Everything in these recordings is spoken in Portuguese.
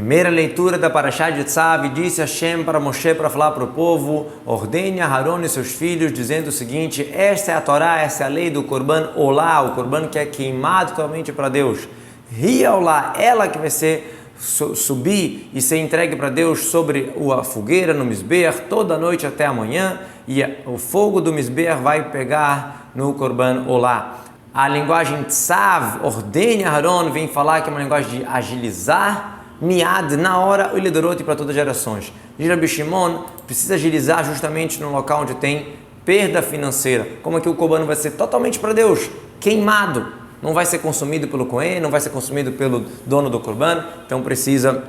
Primeira leitura da Parashá de Tzav, disse Hashem para Moshe para falar para o povo: ordene a Aharon e seus filhos, dizendo o seguinte: esta é a Torá, essa é a lei do Korban Olá, o Korban que é queimado totalmente para Deus. Ria Olá, ela que vai ser subir e ser entregue para Deus sobre a fogueira no Mizbeach toda noite até amanhã, e o fogo do Mizbeach vai pegar no Korban Olá. A linguagem Tzav, ordene a Aharon, vem falar que é uma linguagem de agilizar, miad, na hora, o Lidorot para todas as gerações. Diz Rabi Shimon, precisa agilizar justamente no local onde tem perda financeira. Como é que o Korban vai ser totalmente para Deus, queimado, não vai ser consumido pelo Cohen, não vai ser consumido pelo dono do Korban, então precisa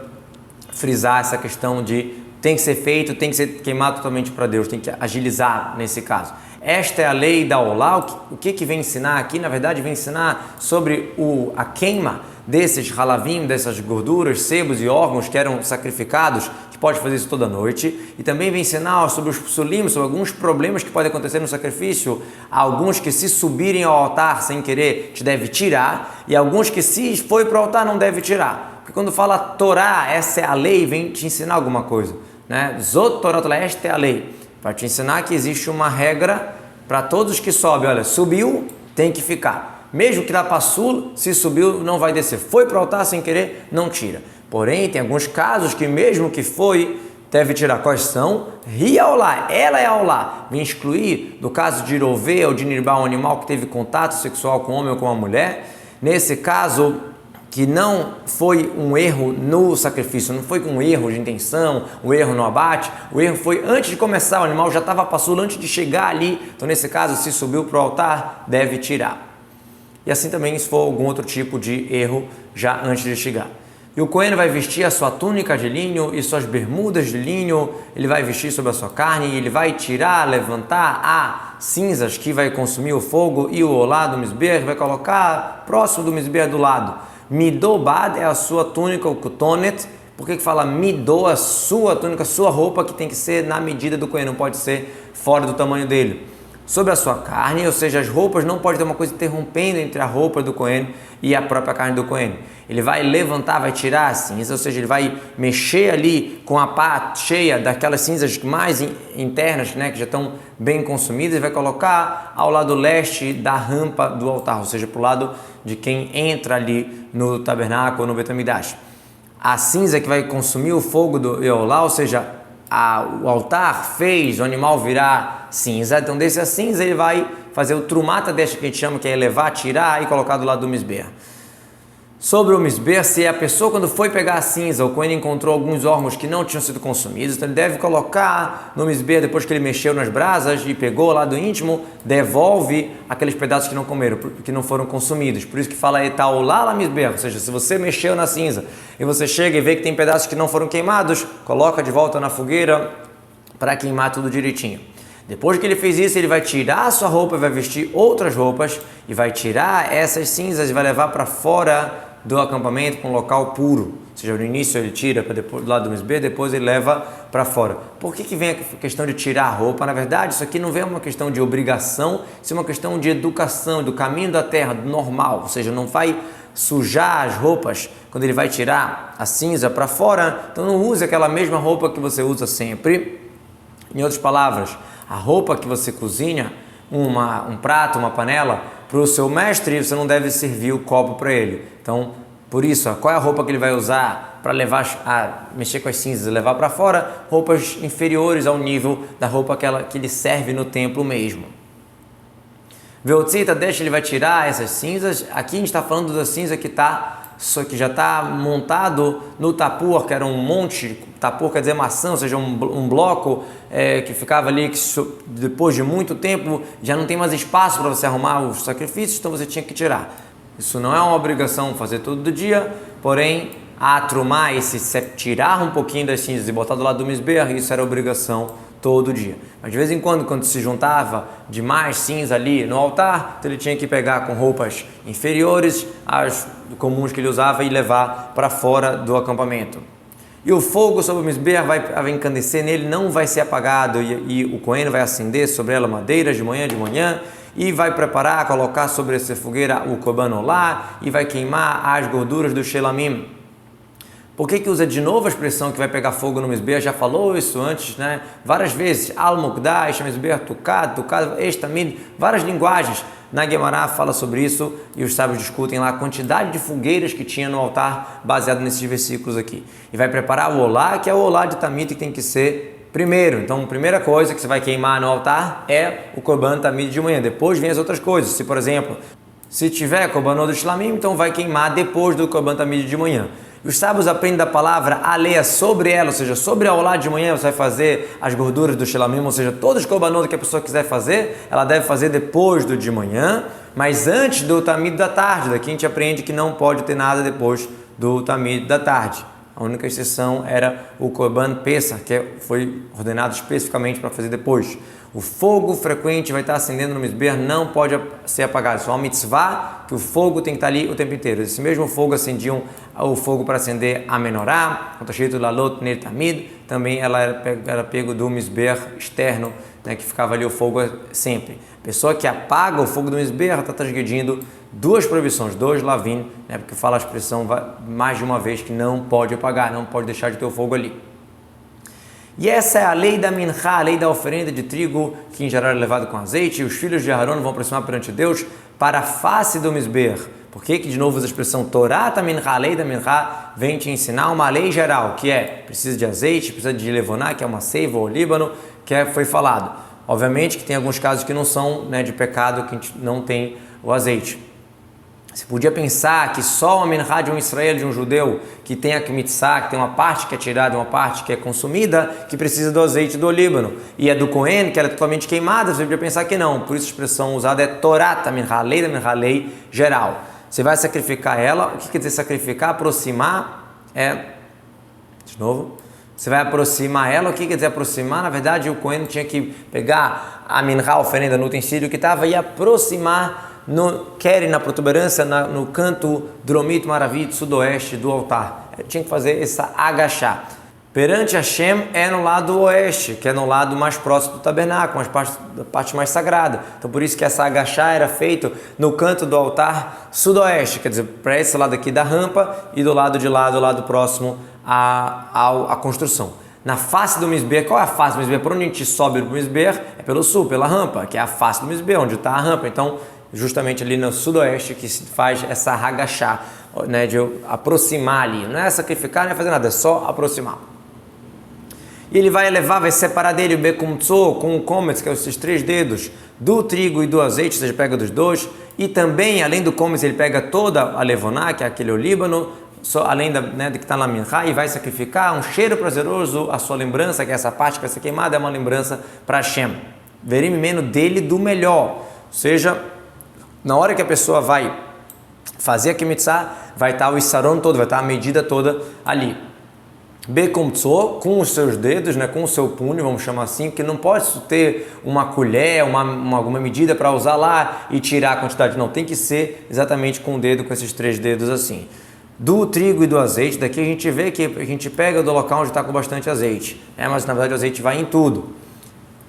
frisar essa questão de tem que ser feito, tem que ser queimado totalmente para Deus, tem que agilizar nesse caso. Esta é a lei da Olá. O que vem ensinar aqui? Na verdade, vem ensinar sobre a queima desses halavim, dessas gorduras, sebos e órgãos que eram sacrificados, que pode fazer isso toda noite. E também vem ensinar sobre os psulim, sobre alguns problemas que podem acontecer no sacrifício. Alguns que se subirem ao altar sem querer, te deve tirar. E alguns que se foi para o altar não deve tirar. Porque quando fala Torá, essa é a lei, vem te ensinar alguma coisa, né? Zot Torá, esta é a lei. Vai te ensinar que existe uma regra para todos que sobem. Olha, subiu, tem que ficar. Mesmo que dá passul, se subiu, não vai descer. Foi para o altar sem querer, não tira. Porém, tem alguns casos que mesmo que foi, deve tirar. Quais são? Ria Olá, ela é Olá. Vem excluir, do caso de Irovê ou de Nirbar, um animal que teve contato sexual com um homem ou com uma mulher. Nesse caso, que não foi um erro no sacrifício, não foi um erro de intenção, um erro no abate, o erro foi antes de começar, o animal já estava passando antes de chegar ali, então nesse caso, se subiu para o altar, deve tirar. E assim também se for algum outro tipo de erro já antes de chegar. E o Cohen vai vestir a sua túnica de linho e suas bermudas de linho, ele vai vestir sobre a sua carne, e ele vai tirar, levantar as cinzas que vai consumir o fogo e o olá do Mizbeach, vai colocar próximo do Mizbeach do lado. Midobad é a sua túnica, o kutonet. Por que fala midô, a sua túnica, a sua roupa, que tem que ser na medida do Cohen, não pode ser fora do tamanho dele. Sobre a sua carne, ou seja, as roupas, não pode ter uma coisa interrompendo entre a roupa do Cohen e a própria carne do Cohen. Ele vai levantar, vai tirar as cinzas, ou seja, ele vai mexer ali com a pá cheia daquelas cinzas mais internas, né, que já estão bem consumidas, e vai colocar ao lado leste da rampa do altar, ou seja, para o lado de quem entra ali no tabernáculo ou no Beit HaMikdash. A cinza que vai consumir o fogo do Eolá, ou seja, o altar fez o animal virar cinza, então desse a cinza ele vai fazer o trumata deste que a gente chama, que é elevar, tirar e colocar do lado do Mizbeach. Sobre o Mizbeach, se a pessoa quando foi pegar a cinza, ou quando ele encontrou alguns órgãos que não tinham sido consumidos, então ele deve colocar no Mizbeach, depois que ele mexeu nas brasas e pegou lá do íntimo, devolve aqueles pedaços que não comeram, que não foram consumidos. Por isso que fala etaolá la Mizbeach, ou seja, se você mexeu na cinza e você chega e vê que tem pedaços que não foram queimados, coloca de volta na fogueira para queimar tudo direitinho. Depois que ele fez isso, ele vai tirar a sua roupa, vai vestir outras roupas e vai tirar essas cinzas e vai levar para fora do acampamento para um local puro. Ou seja, no início ele tira para depois do lado do Mizbeach, depois ele leva para fora. Por que vem a questão de tirar a roupa? Na verdade, isso aqui não vem uma questão de obrigação, isso é uma questão de educação, do caminho da terra, do normal. Ou seja, não vai sujar as roupas quando ele vai tirar a cinza para fora, então não use aquela mesma roupa que você usa sempre. Em outras palavras, a roupa que você cozinha, um prato, uma panela, para o seu mestre, você não deve servir o copo para ele. Então, por isso, qual é a roupa que ele vai usar para levar a mexer com as cinzas e levar para fora? Roupas inferiores ao nível da roupa que ele serve no templo mesmo. Veotzita, ele vai tirar essas cinzas. Aqui a gente está falando da cinza que já está montado no tapur, que era um monte, tapur quer dizer maçã, ou seja, um bloco que ficava ali, que depois de muito tempo já não tem mais espaço para você arrumar os sacrifícios, então você tinha que tirar. Isso não é uma obrigação fazer todo dia, porém, atrumar, tirar um pouquinho das cinzas e botar do lado do Mizbeach, isso era obrigação todo dia. Mas de vez em quando se juntava demais cinza ali no altar, então ele tinha que pegar com roupas inferiores às comuns que ele usava e levar para fora do acampamento. E o fogo sobre o Mizbeach vai encandecer nele, não vai ser apagado, e o Cohen vai acender sobre ela madeiras de manhã, e vai preparar, colocar sobre essa fogueira o Korban Olá, e vai queimar as gorduras do Shelamim. Por que usa de novo a expressão que vai pegar fogo no Mizbeach? Já falou isso antes, né? Várias vezes. Al-Mukdash, Mizbeach, Tukad, Estamid, várias linguagens. Na Guemará fala sobre isso e os sábios discutem lá a quantidade de fogueiras que tinha no altar baseado nesses versículos aqui. E vai preparar o olá, que é o olá de Tamid que tem que ser primeiro. Então, a primeira coisa que você vai queimar no altar é o Korban Tamid de manhã. Depois vem as outras coisas. Se, por exemplo, se tiver Korbanot do Shlamim, então vai queimar depois do Korban Tamid de manhã. E os sábios aprendem da palavra aleia sobre ela, ou seja, sobre a olá de manhã você vai fazer as gorduras do Shlamim, ou seja, todos os Korbanot que a pessoa quiser fazer, ela deve fazer depois do de manhã, mas antes do Tamid da tarde. Daqui a gente aprende que não pode ter nada depois do Tamid da tarde. A única exceção era o Korban Pesach, que foi ordenado especificamente para fazer depois. O fogo frequente vai estar acendendo no Mizbeach, não pode ser apagado. Isso é uma mitzvah que o fogo tem que estar ali o tempo inteiro. Esse mesmo fogo acendiam o fogo para acender a menorá, o Tashito Lalot Ner Tamid, também ela era pego do Mizbeach externo, né, que ficava ali o fogo sempre. A pessoa que apaga o fogo do Mizbeach está transgredindo duas proibições, dois lavim, né, porque fala a expressão mais de uma vez que não pode apagar, não pode deixar de ter o fogo ali. E essa é a lei da mincha, a lei da oferenda de trigo, que em geral é levado com azeite, e os filhos de Aharon vão aproximar perante Deus para a face do Mizbeach. Por que de novo usa a expressão Torá da mincha, a lei da mincha, vem te ensinar uma lei geral, que é, precisa de azeite, precisa de levoná, que é uma seiva ou líbano, que foi falado. Obviamente que tem alguns casos que não são, né, de pecado, que a gente não tem o azeite. Você podia pensar que só a minhá de um Israel, de um judeu, que tem a kmitzá, que tem uma parte que é tirada, uma parte que é consumida, que precisa do azeite do olíbano. E é do Cohen, que ela é totalmente queimada, você podia pensar que não. Por isso a expressão usada é Torá, a minhá, a lei da minhá, a lei geral. Você vai sacrificar ela. O que quer dizer sacrificar? Aproximar de novo. Você vai aproximar ela. O que quer dizer aproximar? Na verdade, o Cohen tinha que pegar a minhá, a oferenda no utensílio que estava, e aproximar na protuberância, no canto dromito maravilhoso sudoeste do altar. Tinha que fazer essa agachar. Perante Hashem é no lado oeste, que é no lado mais próximo do tabernáculo, a parte mais sagrada. Então por isso que essa agachar era feito no canto do altar sudoeste, quer dizer, para esse lado aqui da rampa e do lado de lá, do lado próximo à construção. Na face do Mizbeach, qual é a face do Mizbeach? Por onde a gente sobe para o Mizbeach? É pelo sul, pela rampa, que é a face do Mizbeach, onde está a rampa. Então, justamente ali no sudoeste que se faz essa agachar, né, de aproximar ali. Não é sacrificar, não é fazer nada, é só aproximar. E ele vai separar dele o bekumtso com o kometz, que é esses 3 dedos, do trigo e do azeite, ou seja, pega dos dois. E também, além do kometz, ele pega toda a levoná, que é aquele olíbano, além do que está na minhá, e vai sacrificar um cheiro prazeroso, a sua lembrança, que é essa parte que vai ser queimada, é uma lembrança para Hashem. Verim meno dele do melhor. Ou seja, na hora que a pessoa vai fazer a kmitzá, vai estar o issaron todo, vai estar a medida toda ali. Bekumtso, com os seus dedos, né, com o seu punho, vamos chamar assim, porque não pode ter uma colher, alguma medida para usar lá e tirar a quantidade. Não, tem que ser exatamente com o dedo, com esses 3 dedos assim. Do trigo e do azeite, daqui a gente vê que a gente pega do local onde está com bastante azeite, mas na verdade o azeite vai em tudo.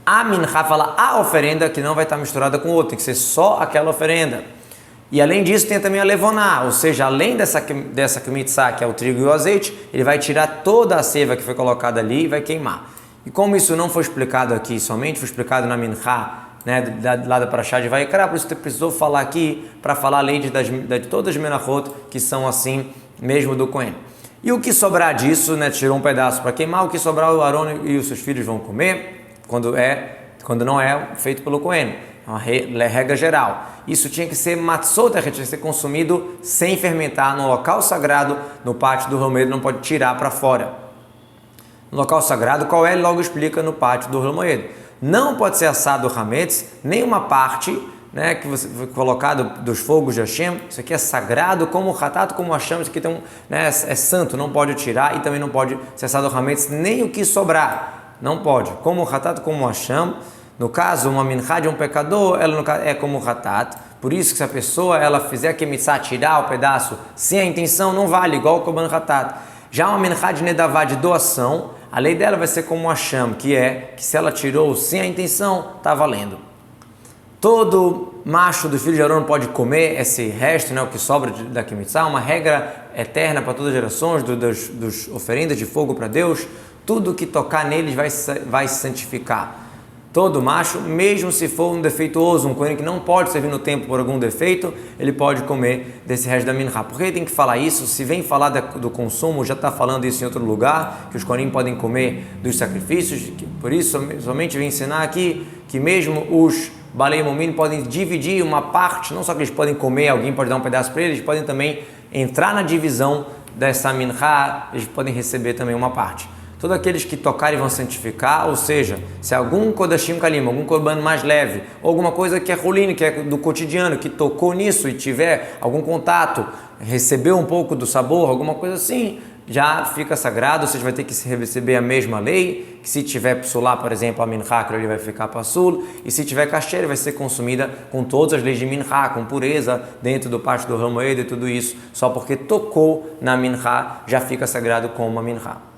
A minhá fala a oferenda que não vai estar misturada com outra, tem que ser só aquela oferenda. E além disso tem também a levoná, ou seja, além dessa kmitzá, que é o trigo e o azeite, ele vai tirar toda a seiva que foi colocada ali e vai queimar. E como isso não foi explicado aqui somente, foi explicado na minhá, né, lá da Parashá de Vaikra, por isso você precisou falar aqui para falar a lei de todas as menachot que são assim mesmo do Cohen. E o que sobrar disso, né, tirou um pedaço para queimar, o que sobrar o Aron e os seus filhos vão comer quando não é feito pelo Cohen. É uma regra geral. Isso tinha que ser matzot, tinha que ser consumido sem fermentar no local sagrado, no pátio do Romedo, não pode tirar para fora. No local sagrado, qual é? Ele logo explica no pátio do Romedo. Não pode ser assado o hametz, nenhuma parte, né, que você foi colocado dos fogos de Hashem. Isso aqui é sagrado, como o hatat, como o Hashem. Isso aqui tem é santo, não pode tirar, e também não pode ser assado o hametz, nem o que sobrar. Não pode. Como o hatat, como o Hashem. No caso, uma minhá de um pecador, ela é como o hatat. Por isso que se a pessoa fizer a kmitzá, tirar o pedaço sem a intenção, não vale, igual o korban hatat. Já uma minhá de nedavá, de doação, a lei dela vai ser como o Hashem, que se ela tirou sem a intenção, está valendo. Todo macho dos filhos de Arão pode comer esse resto, o que sobra da Kimitzá, uma regra eterna para todas as gerações, dos oferendas de fogo para Deus. Tudo que tocar neles vai se santificar. Todo macho, mesmo se for um defeituoso, um coelho que não pode servir no templo por algum defeito, ele pode comer desse resto da minhá. Por que tem que falar isso? Se vem falar do consumo, já está falando isso em outro lugar, que os coelhinhos podem comer dos sacrifícios. Por isso, somente vem ensinar aqui que mesmo os Balei Momin podem dividir uma parte, não só que eles podem comer, alguém pode dar um pedaço para eles podem também entrar na divisão dessa minhá, eles podem receber também uma parte. Todos aqueles que tocarem vão santificar, ou seja, se algum Kodashim Kalim, algum Korban mais leve, ou alguma coisa que é rolino, que é do cotidiano, que tocou nisso e tiver algum contato, recebeu um pouco do sabor, alguma coisa assim, já fica sagrado, você vai ter que receber a mesma lei, que se tiver psulá, por exemplo, a minhá, ele vai ficar passul, e se tiver kasher, vai ser consumida com todas as leis de minhá, com pureza, dentro do pátio do Ramoed e tudo isso, só porque tocou na minhá, já fica sagrado como uma minhá.